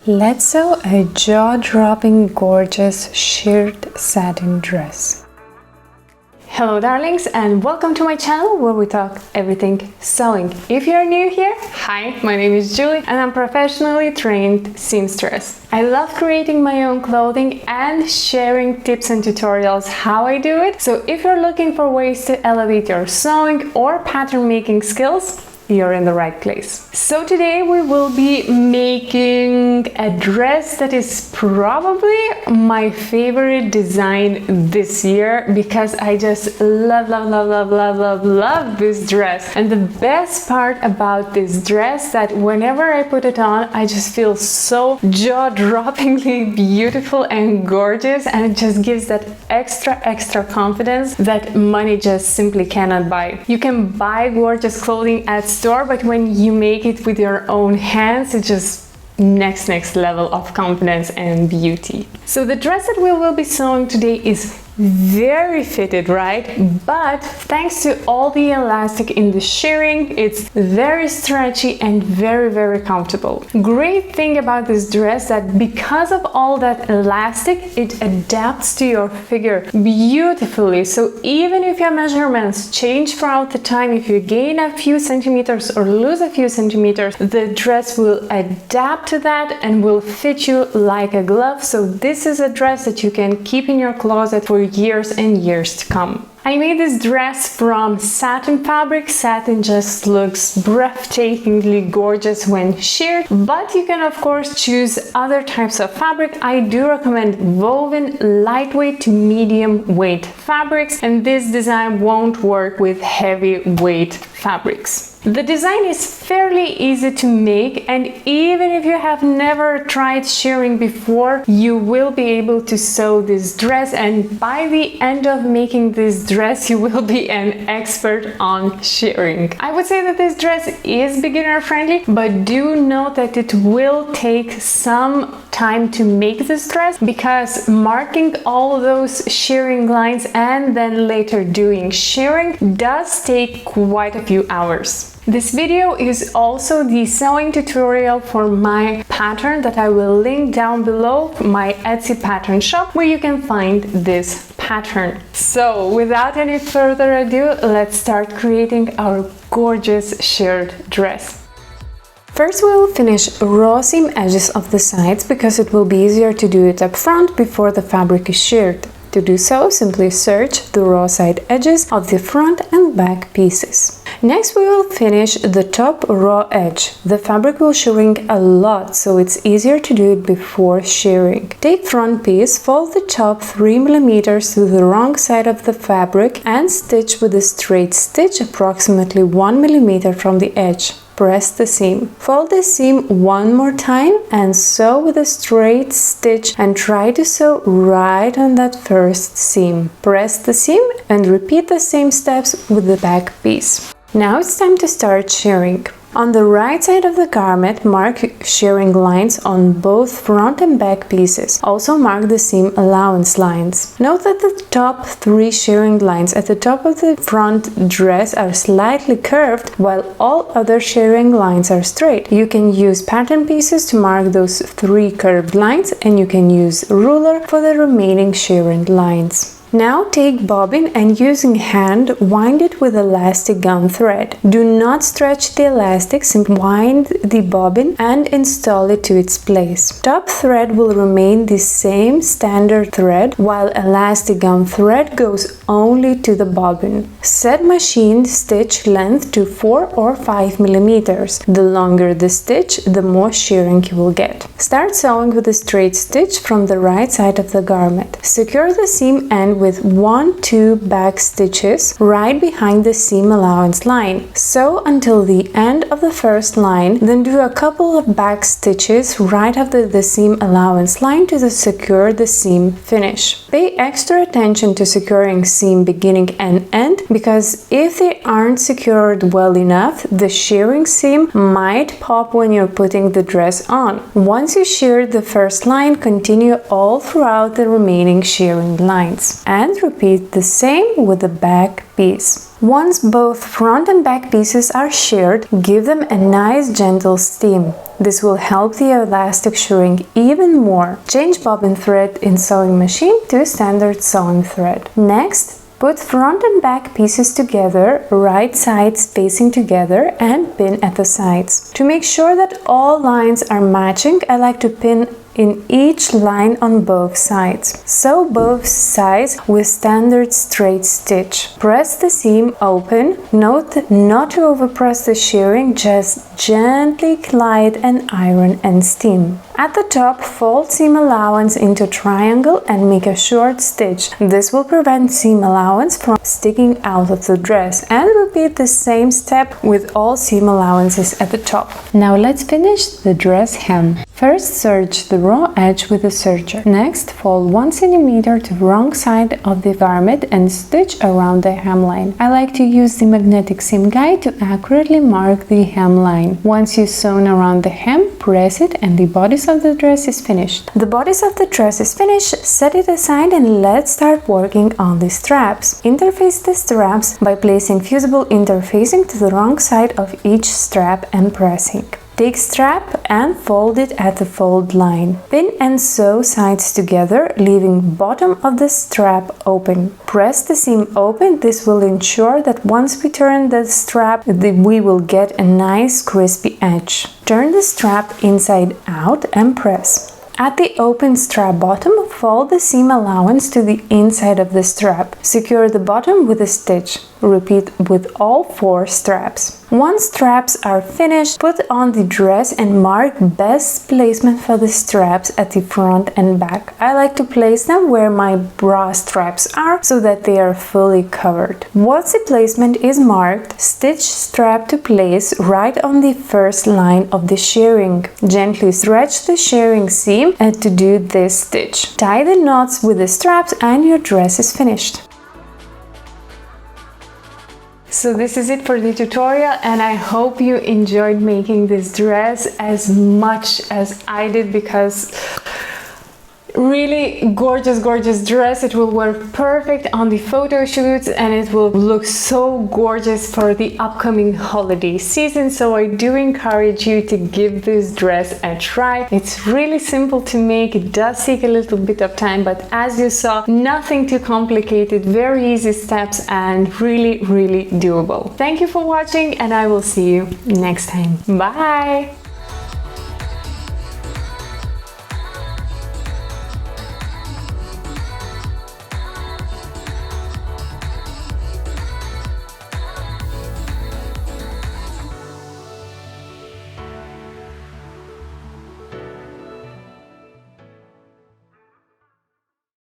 Let's sew a jaw-dropping, gorgeous shirred satin dress. Hello darlings, and welcome to my channel where we talk everything sewing. If you're new here, hi, my name is Julie and I'm professionally trained seamstress. I love creating my own clothing and sharing tips and tutorials how I do it. So if you're looking for ways to elevate your sewing or pattern making skills, you're in the right place. So today we will be making a dress that is probably my favorite design this year because I just love this dress. And the best part about this dress that whenever I put it on, I just feel so jaw-droppingly beautiful and gorgeous, and it just gives that extra confidence that money just simply cannot buy. You can buy gorgeous clothing at store, but when you make it with your own hands, it's just next level of confidence and beauty. So the dress that we will be sewing today is very fitted, right? But thanks to all the elastic in the shirring, it's very stretchy and very comfortable. Great thing about this dress that because of all that elastic, it adapts to your figure beautifully. So even if your measurements change throughout the time, if you gain a few centimeters or lose a few centimeters, the dress will adapt to that and will fit you like a glove. So this is a dress that you can keep in your closet for years and years to come. I made this dress from satin fabric. Satin just looks breathtakingly gorgeous when shirred, but you can of course choose other types of fabric. I do recommend woven lightweight to medium weight fabrics, and this design won't work with heavy weight fabrics. The design is fairly easy to make, and even if you have never tried shirring before, you will be able to sew this dress, and by the end of making this dress, you will be an expert on shirring. I would say that this dress is beginner friendly, but do note that it will take some time to make this dress because marking all those shirring lines and then later doing shirring does take quite a few hours. This video is also the sewing tutorial for my pattern that I will link down below, my Etsy pattern shop, where you can find this pattern. So without any further ado, let's start creating our gorgeous shirred dress. First, we will finish raw seam edges of the sides because it will be easier to do it up front before the fabric is shirred. To do so, simply serge the raw side edges of the front and back pieces. Next, we will finish the top raw edge. The fabric will shrink a lot, so it's easier to do it before shirring. Take front piece, fold the top 3 mm to the wrong side of the fabric and stitch with a straight stitch approximately 1 mm from the edge. Press the seam. Fold the seam one more time and sew with a straight stitch and try to sew right on that first seam. Press the seam and repeat the same steps with the back piece. Now it's time to start shirring. On the right side of the garment, mark shirring lines on both front and back pieces. Also mark the seam allowance lines. Note that the top 3 shirring lines at the top of the front dress are slightly curved, while all other shirring lines are straight. You can use pattern pieces to mark those 3 curved lines, and you can use ruler for the remaining shirring lines. Now take bobbin and using hand, wind it with elastic gum thread. Do not stretch the elastic, simply wind the bobbin and install it to its place. Top thread will remain the same standard thread, while elastic gum thread goes only to the bobbin. Set machine stitch length to 4 or 5 mm. The longer the stitch, the more shirring you will get. Start sewing with a straight stitch from the right side of the garment. Secure the seam end with 1-2 back stitches right behind the seam allowance line. Sew until the end of the first line, then do a couple of back stitches right after the seam allowance line to secure the seam finish. Pay extra attention to securing seam beginning and end because if they aren't secured well enough, the shirring seam might pop when you're putting the dress on. Once you shirred the first line, continue all throughout the remaining shirring lines. And repeat the same with the back piece. Once both front and back pieces are shirred, give them a nice gentle steam. This will help the elastic shirring even more. Change bobbin thread in sewing machine to standard sewing thread. Next, put front and back pieces together, right sides facing together, and pin at the sides. To make sure that all lines are matching, I like to pin in each line on both sides. Sew both sides with standard straight stitch. Press the seam open. Note not to overpress the shirring, just gently glide and iron and steam. At the top, fold seam allowance into triangle and make a short stitch. This will prevent seam allowance from sticking out of the dress, and repeat the same step with all seam allowances at the top. Now let's finish the dress hem. First, serge the raw edge with a serger. Next, fold 1 cm to the wrong side of the garment and stitch around the hemline. I like to use the magnetic seam guide to accurately mark the hemline. Once you've sewn around the hem, press it and the bodice of the dress is finished. The bodice of the dress is finished, set it aside and let's start working on the straps. Interface the straps by placing fusible interfacing to the wrong side of each strap and pressing. Take strap and fold it at the fold line. Pin and sew sides together, leaving bottom of the strap open. Press the seam open. This will ensure that once we turn the strap, we will get a nice crispy edge. Turn the strap inside out and press. At the open strap bottom, fold the seam allowance to the inside of the strap. Secure the bottom with a stitch. Repeat with all 4 straps. Once straps are finished, put on the dress and mark best placement for the straps at the front and back. I like to place them where my bra straps are so that they are fully covered. Once the placement is marked, stitch strap to place right on the first line of the shirring. Gently stretch the shirring seam and to do this stitch. Tie the knots with the straps and your dress is finished. So this is it for the tutorial, and I hope you enjoyed making this dress as much as I did, because really gorgeous dress. It will work perfect on the photo shoots and it will look so gorgeous for the upcoming holiday season. So I do encourage you to give this dress a try. It's really simple to make. It does take a little bit of time, but as you saw, nothing too complicated, very easy steps and really doable. Thank you for watching and I will see you next time. Bye!